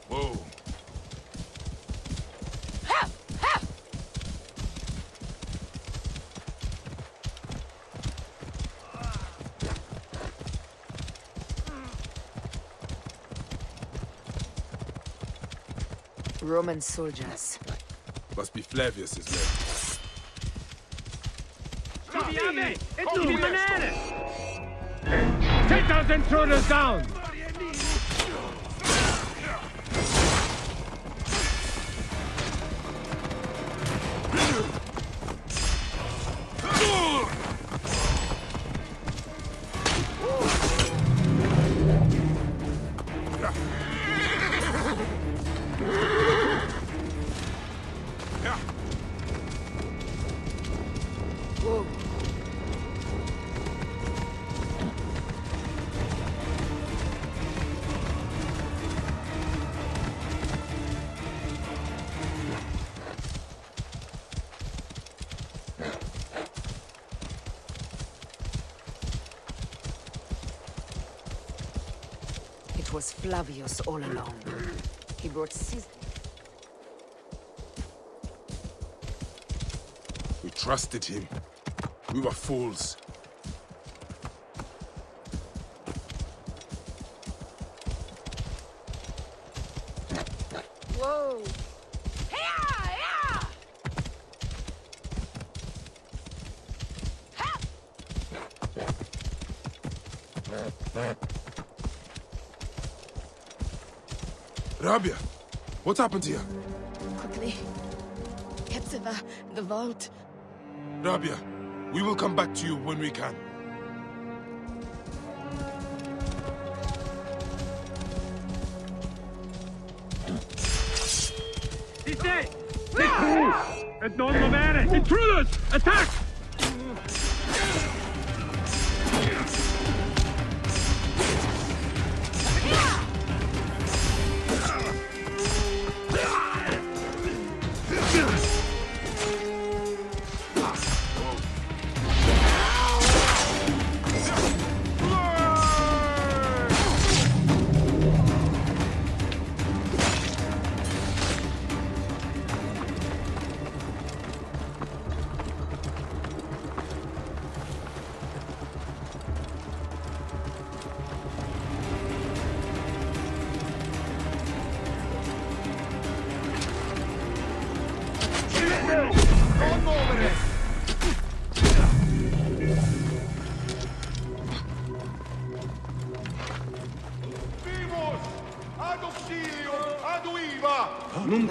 Whoa. Roman soldiers. Must be Flavius's men. Take those intruders down! It was Flavius all along. He brought We trusted him. We were fools. Whoa! Rabia, what happened here? Quickly. Get to the vault. Rabia, we will come back to you when we can. He's dead! It's non movere! Intruders! Attack!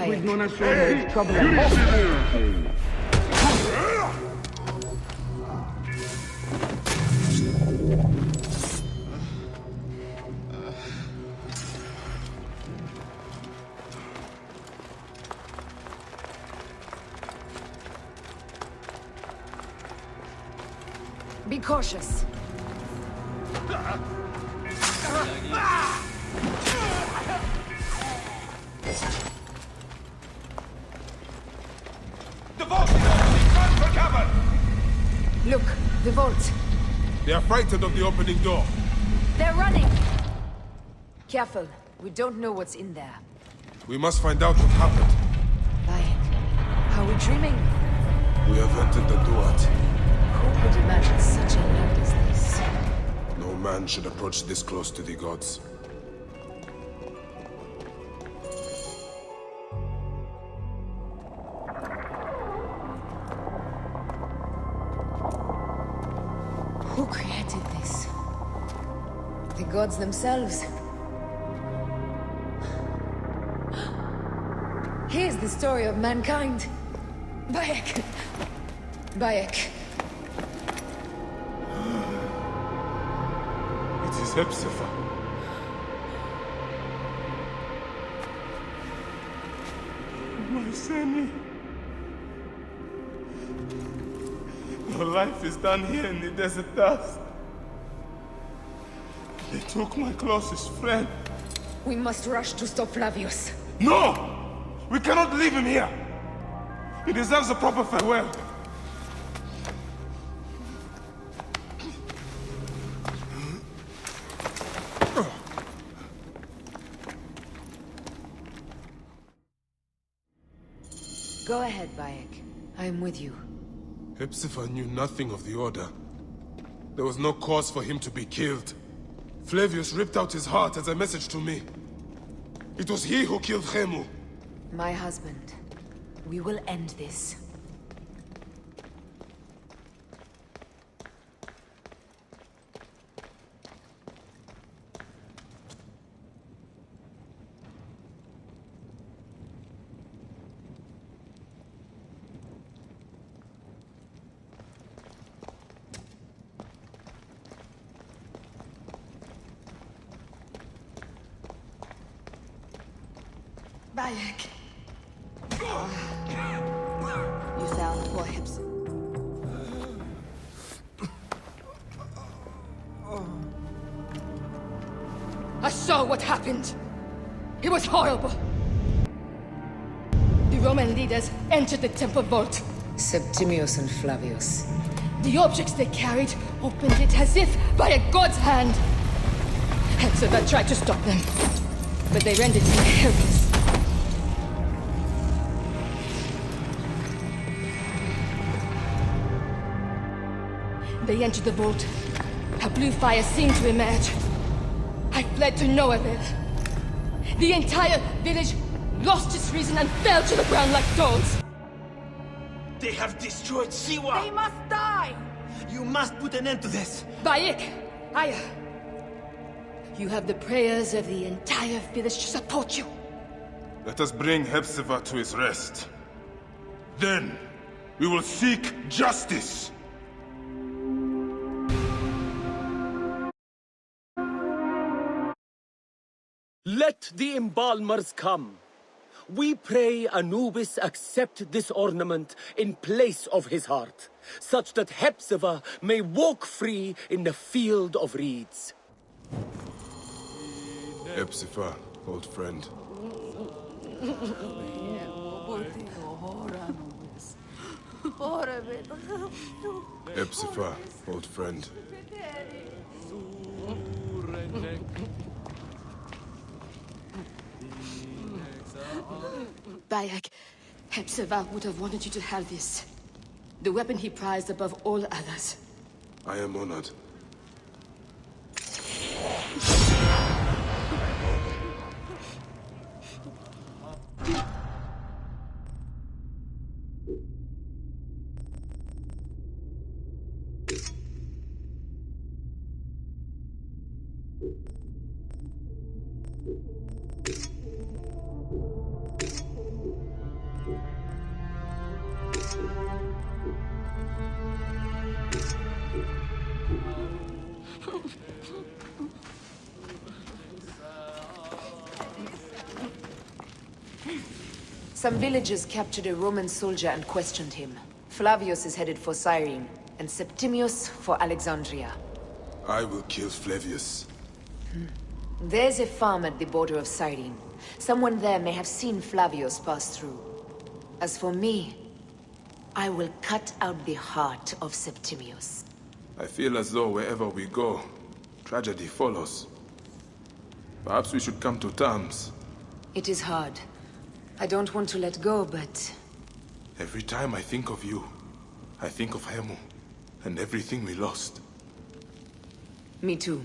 Quid non assume trouble. Be cautious. Look, the vault. They are frightened of the opening door. They're running! Careful, we don't know what's in there. We must find out what happened. Bayek, are we dreaming? We have entered the Duat. Who could imagine such a land as this? No man should approach this close to the gods. Who created this? The gods themselves. Here's the story of mankind. Bayek. Bayek. It is Hepzibah. My Sammy. Your life is done here in the desert dust. They took my closest friend. We must rush to stop Flavius. No! We cannot leave him here! He deserves a proper farewell. Go ahead, Bayek. I'm with you. Hepzibah knew nothing of the Order. There was no cause for him to be killed. Flavius ripped out his heart as a message to me. It was he who killed Khemu. My husband. We will end this. Bayek. You fell for hips. I saw what happened. It was horrible. The Roman leaders entered the temple vault. Septimius and Flavius. The objects they carried opened it as if by a god's hand. Hepzibah tried to stop them, but they rendered him helpless. They entered the vault. A blue fire seemed to emerge. I fled to no avail. The entire village lost its reason and fell to the ground like dogs. They have destroyed Siwa! They must die! You must put an end to this! Bayek, Aya, you have the prayers of the entire village to support you. Let us bring Hepzibah to his rest. Then, we will seek justice! Let the embalmers come. We pray Anubis accept this ornament in place of his heart, such that Hepzibah may walk free in the field of reeds. Hepzibah, old friend. Hepzibah, old friend. Bayek, Hepzibah would have wanted you to have this. The weapon he prized above all others. I am honored. Some villagers captured a Roman soldier and questioned him. Flavius is headed for Cyrene, and Septimius for Alexandria. I will kill Flavius. There's a farm at the border of Cyrene. Someone there may have seen Flavius pass through. As for me, I will cut out the heart of Septimius. I feel as though wherever we go, tragedy follows. Perhaps we should come to terms. It is hard. I don't want to let go, but... Every time I think of you, I think of Khemu, and everything we lost. Me too.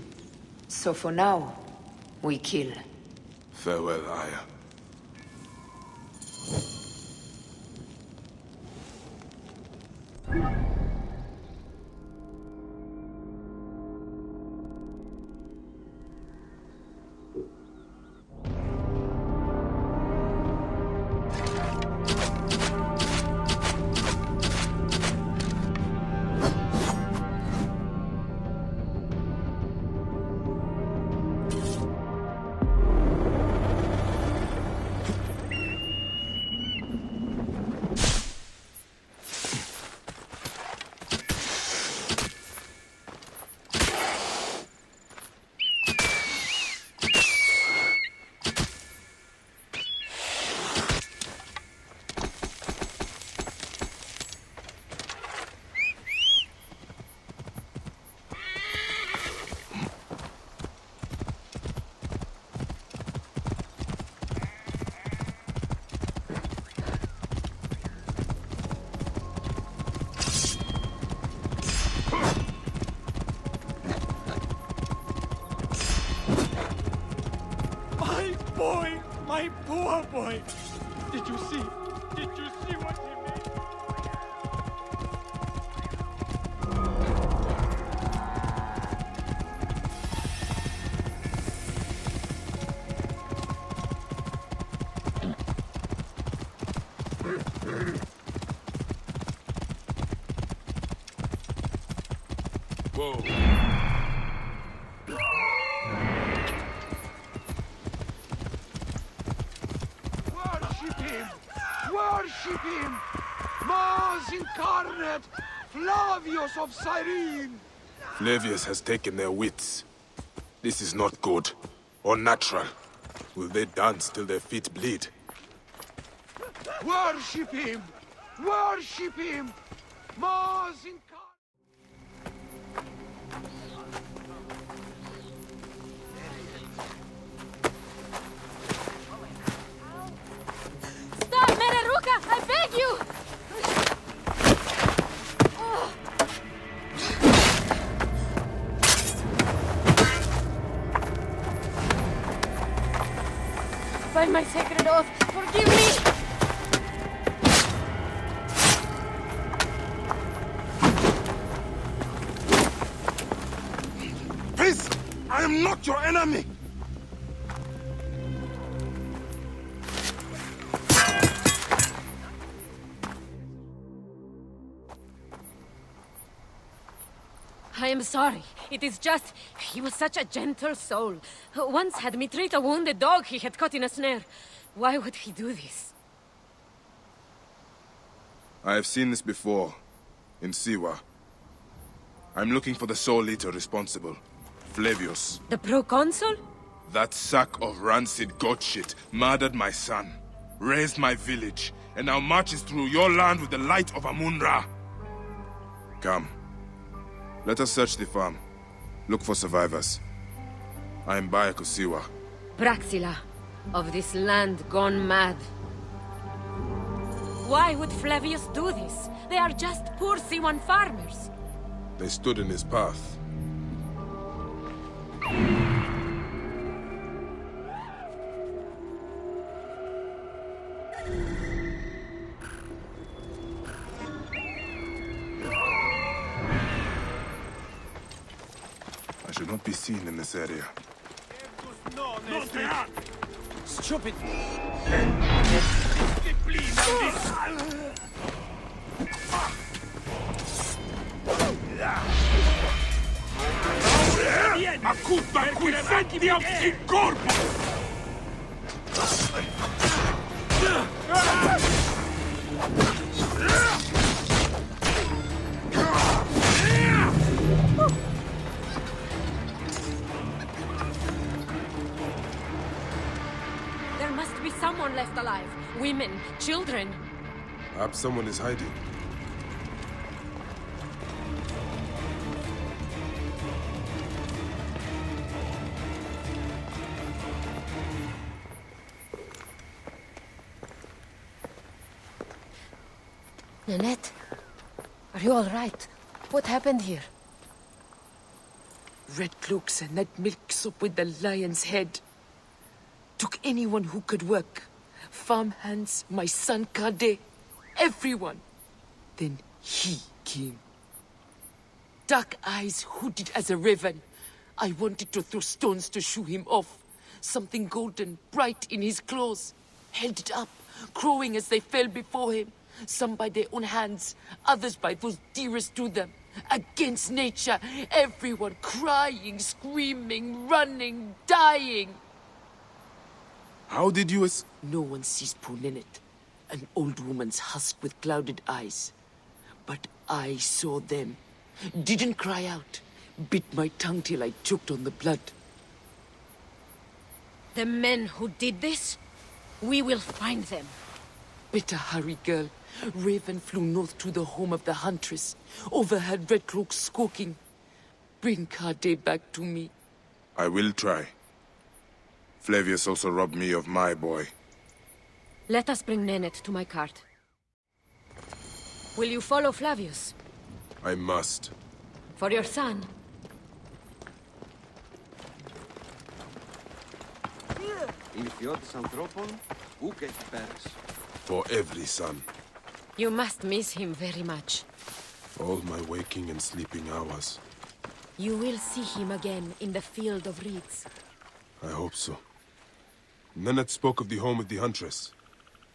So for now, we kill. Farewell, Aya. boy! My poor boy! Did you see? Did you see what he made? Whoa. Worship him! Worship him! Mars incarnate! Flavius of Cyrene! Flavius has taken their wits. This is not good. Or natural. Will they dance till their feet bleed? Worship him! Worship him! Mars incarnate! Stop, Mereruka! I beg you! By my sacred oath, forgive me! Peace! I am not your enemy! I am sorry. It is just... He was such a gentle soul. Once had me treat a wounded dog he had caught in a snare. Why would he do this? I have seen this before. In Siwa. I'm looking for the sole leader responsible. Flavius. The proconsul? That sack of rancid goat shit murdered my son, raised my village, and now marches through your land with the light of Amun-Ra. Come. Let us search the farm. Look for survivors. I am Bayakusiwa. Praxila, of this land gone mad. Why would Flavius do this? They are just poor Siwan farmers. They stood in his path. I should not be seen in this area. Stupid! Acuta qui fettiam in corpo! There must be someone left alive. Women, children. Perhaps someone is hiding. Nanette, are you all right? What happened here? Red cloaks and that milk soup with the lion's head. Took anyone who could work. Farmhands, my son Kade, everyone. Then he came. Dark eyes hooded as a raven. I wanted to throw stones to shoo him off. Something golden, bright in his claws. Held it up, crowing as they fell before him. Some by their own hands, others by those dearest to them. Against nature, everyone crying, screaming, running, dying. How did you No one sees poor Ninette, an old woman's husk with clouded eyes. But I saw them. Didn't cry out. Bit my tongue till I choked on the blood. The men who did this? We will find them. Better hurry, girl. Raven flew north to the home of the huntress. Overheard Red Cloak squawking. Bring Kade back to me. I will try. Flavius also robbed me of my boy. Let us bring Nanette to my cart. Will you follow Flavius? I must. For your son? For every son. You must miss him very much. All my waking and sleeping hours. You will see him again in the field of reeds. I hope so. Nennet spoke of the home of the Huntress.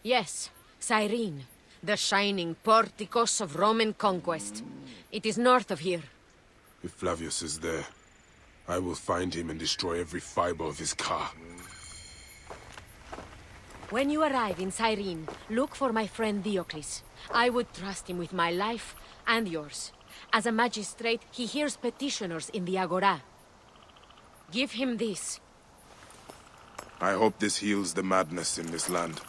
Yes, Cyrene, the shining porticos of Roman conquest. It is north of here. If Flavius is there, I will find him and destroy every fiber of his car. When you arrive in Cyrene, look for my friend Diocles. I would trust him with my life and yours. As a magistrate, he hears petitioners in the Agora. Give him this. I hope this heals the madness in this land.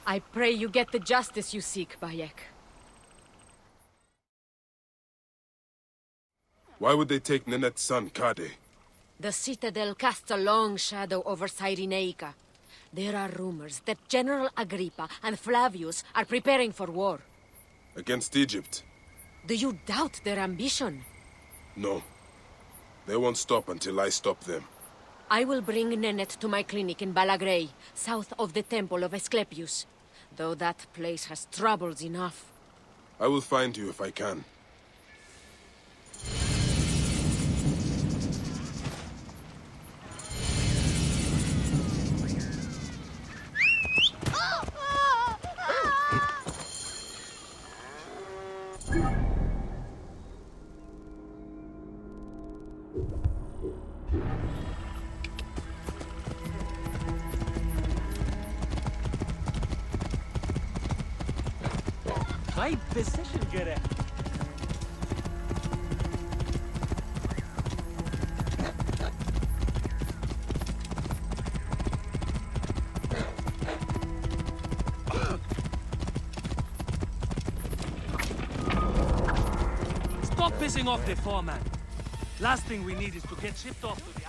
I pray you get the justice you seek, Bayek. Why would they take Nenet's son, Kade? The citadel casts a long shadow over Cyrenaica. There are rumors that General Agrippa and Flavius are preparing for war. Against Egypt? Do you doubt their ambition? No. They won't stop until I stop them. I will bring Nennet to my clinic in Balagrey, south of the temple of Asclepius. Though that place has troubles enough. I will find you if I can. My position, Gere. Stop pissing off the foreman. Last thing we need is to get shipped off to the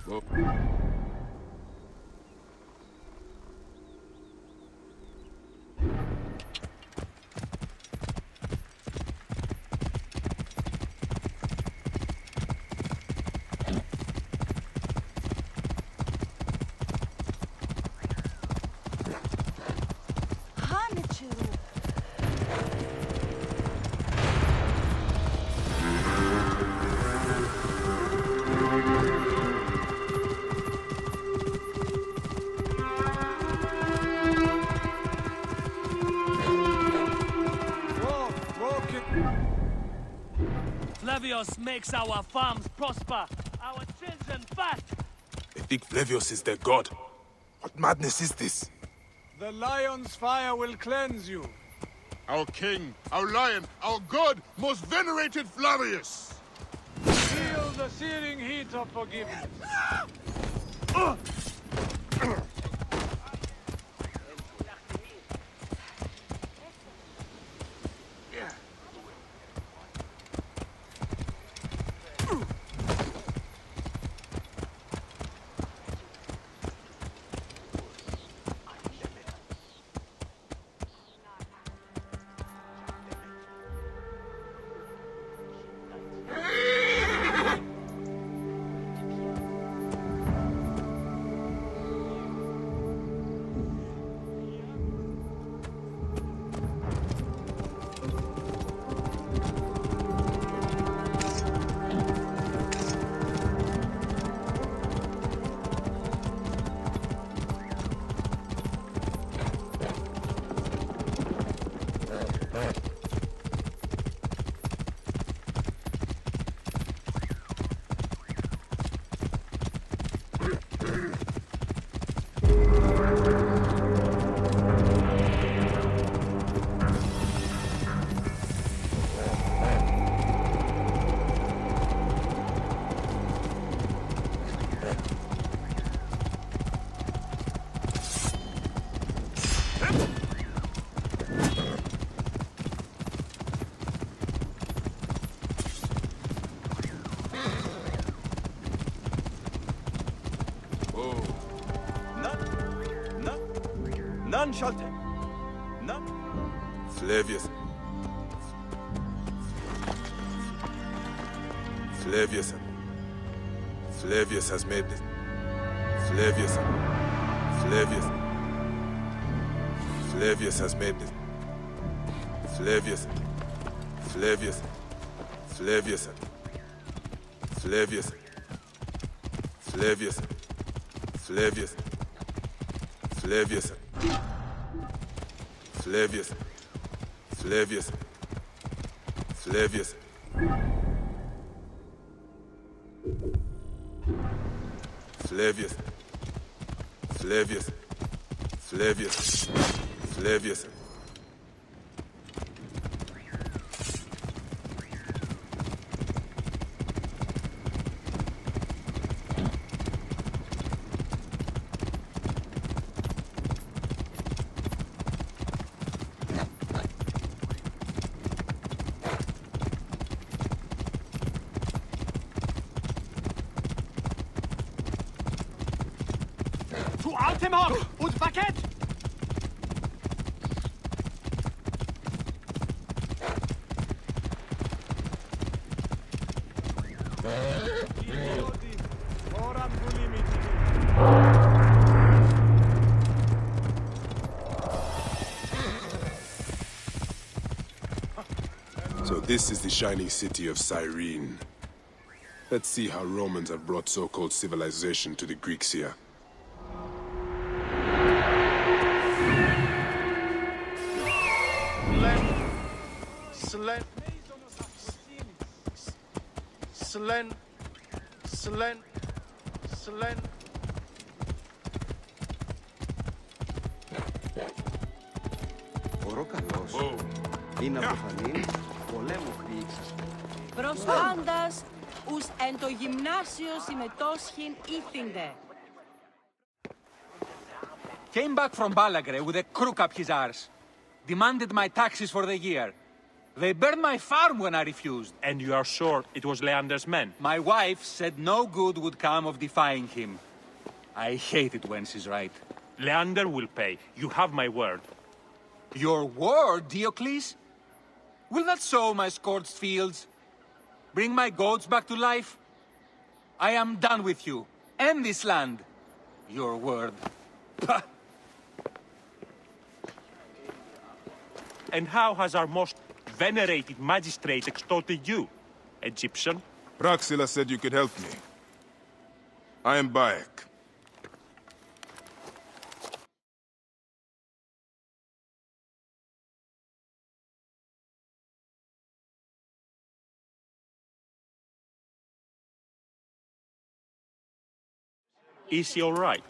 Well, Flavius makes our farms prosper, our children fat. they think Flavius is their god. What madness is this? The lion's fire will cleanse you. Our king, our lion, our god, most venerated Flavius! Feel the searing heat of forgiveness. None shall take. None. Flavius. Flavius has made this. Flavius. Flavius. Flavius has made this. Flavius. Flavius. Flavius. Flavius. Flavius. Flavius. Flavius. Flavius. Flavius. Flavius. Flavius. Flavius. Flavius. Flavius. Zu altem Hock und Parkett! So this is the shining city of Cyrene. Let's see how Romans have brought so-called civilization to the Greeks here. Είναι αποφανή πολέμου χρήξης. Προσφάντας, ους εν το γυμνάσιο συμμετόσχην ήθινται. Came back from Balagre with a crook up his arse. Demanded my taxes for the year. They burned my farm when I refused. And you are sure it was Leander's men? My wife said no good would come of defying him. I hate it when she's right. Leander will pay. You have my word. Your word, Diocles? Will that sow my scorched fields? Bring my goats back to life? I am done with you. And this land. Your word. Pah! And how has our most venerated magistrate extorted you, Egyptian? Praxila said you could help me. I am Bayek. Is he all right?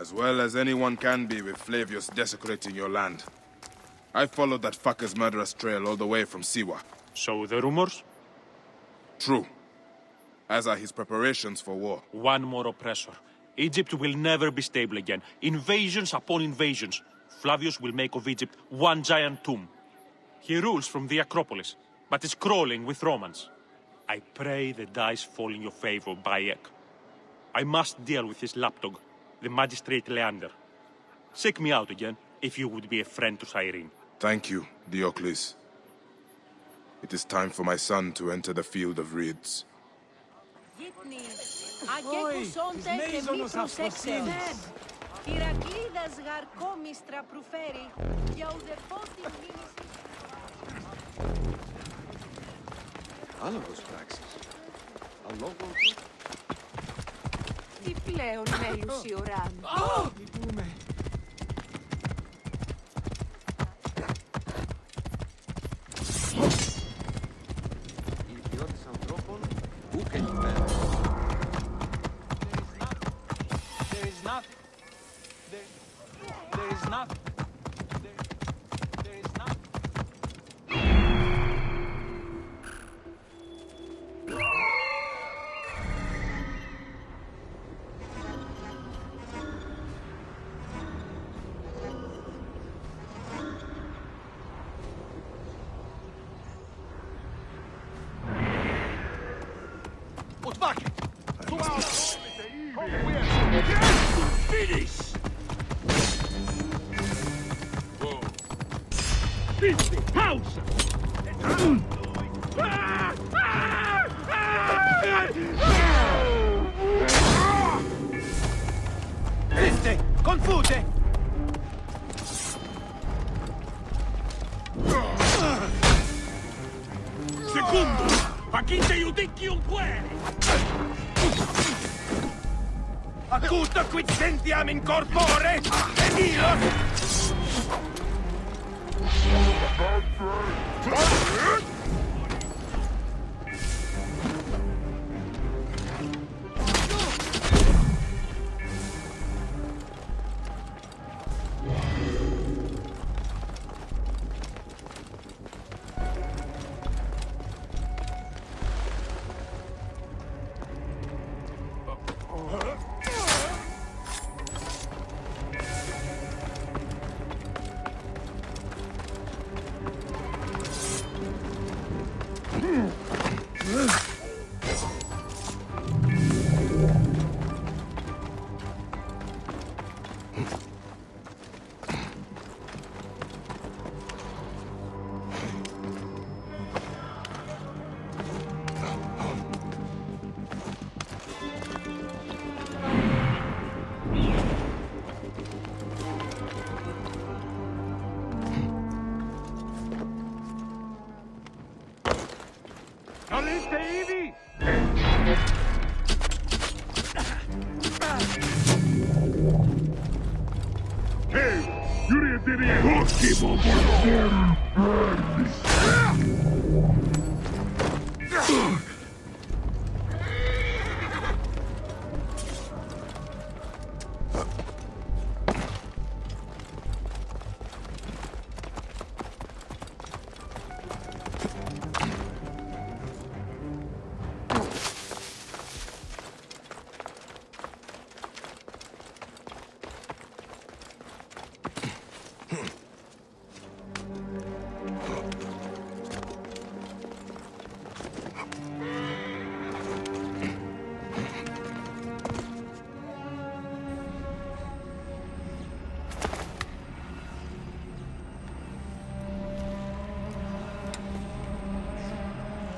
As well as anyone can be with Flavius desecrating your land. I followed that fucker's murderous trail all the way from Siwa. So the rumors? True. As are his preparations for war. One more oppressor. Egypt will never be stable again. Invasions upon invasions. Flavius will make of Egypt one giant tomb. He rules from the Acropolis, but is crawling with Romans. I pray the dice fall in your favor, Bayek. I must deal with his lapdog, the magistrate Leander. Seek me out again, if you would be a friend to Cyrene. Thank you, Diocles. It is time for my son to enter the field of reeds. Γύπνοι, ακέκουσόντε και μη προσέξετε. Ηρακλίδας γαρκόμιστρα προφέρει, για ουδεπότη μήνυση. Άλογος πράξης. Αλόγο. Τι πλέον μέλους η ουράν. Οι ιδιώτες ανθρώπων ούκ εκεί πέρα. There is not. There is not. There is not. Acuta quid sentiam in corpore, venilos!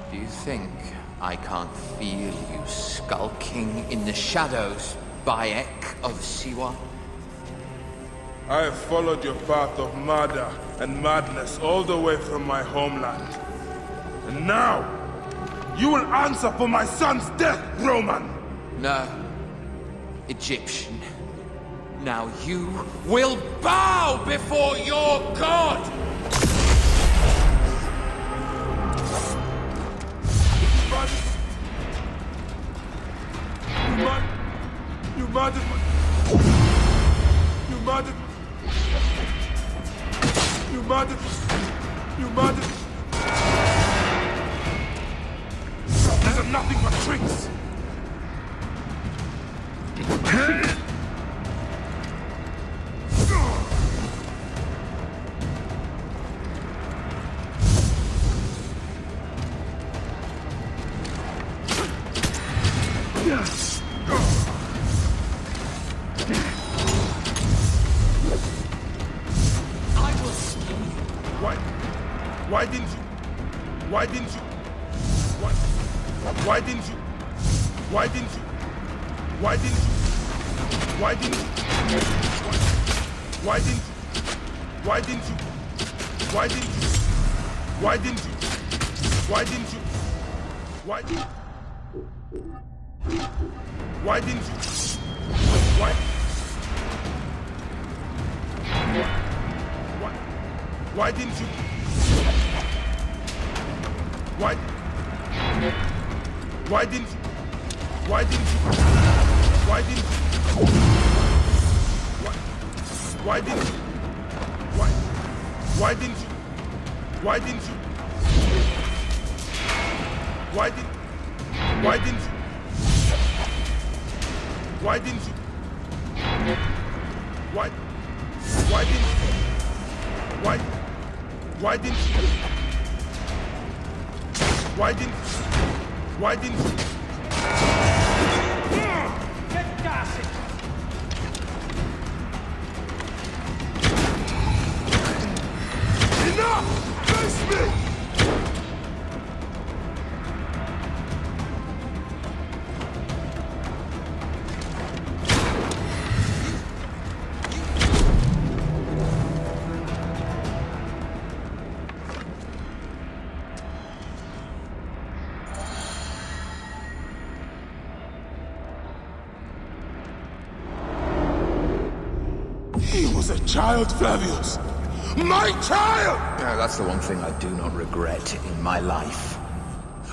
Do you think I can't feel you skulking in the shadows, Bayek of Siwa? I have followed your path of murder and madness all the way from my homeland. And now, you will answer for my son's death, Roman! No, Egyptian. Now you will bow before your god! You murdered my... You murdered... You murdered... You murdered... These are nothing but tricks! Why didn't you? Why didn't you? Why didn't you? Why didn't you? Why didn't you? Why didn't you? Why didn't you? Why didn't you? Why didn't you? Why didn't you? Why didn't you? Why didn't you? Why didn't you? Why? Why didn't you? Why? Why didn't you? Why didn't you? Why didn't you? Why didn't you? Why didn't you? Why didn't you? Why didn't? Why didn't you? Why didn't you? Why? Why didn't you? Why? Why didn't you? Why didn't? Why didn't you? Enough! Face me! was a child, Flavius. My child! No, that's the one thing I do not regret in my life.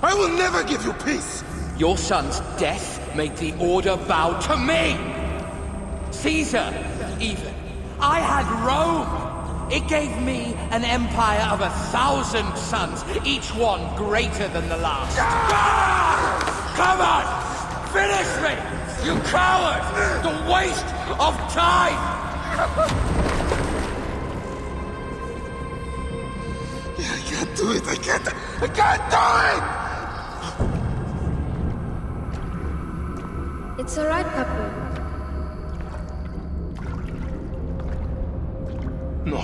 I will never give you peace! Your son's death made the Order bow to me! Caesar, even. I had Rome! It gave me an empire of 1,000 sons, each one greater than the last. Ah! Come on! Finish me! You coward! The waste of time! I can't do it! I can't do it! It's alright, Papa. No.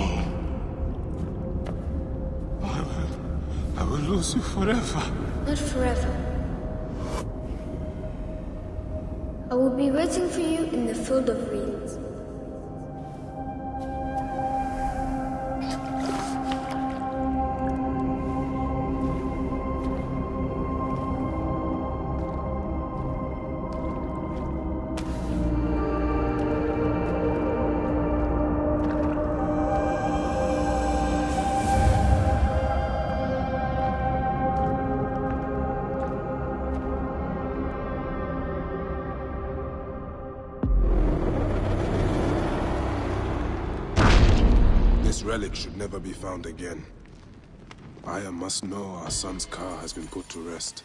I will lose you forever. Not forever. I will be waiting for you in the field of reeds. This relic should never be found again. Aya must know our son's car has been put to rest.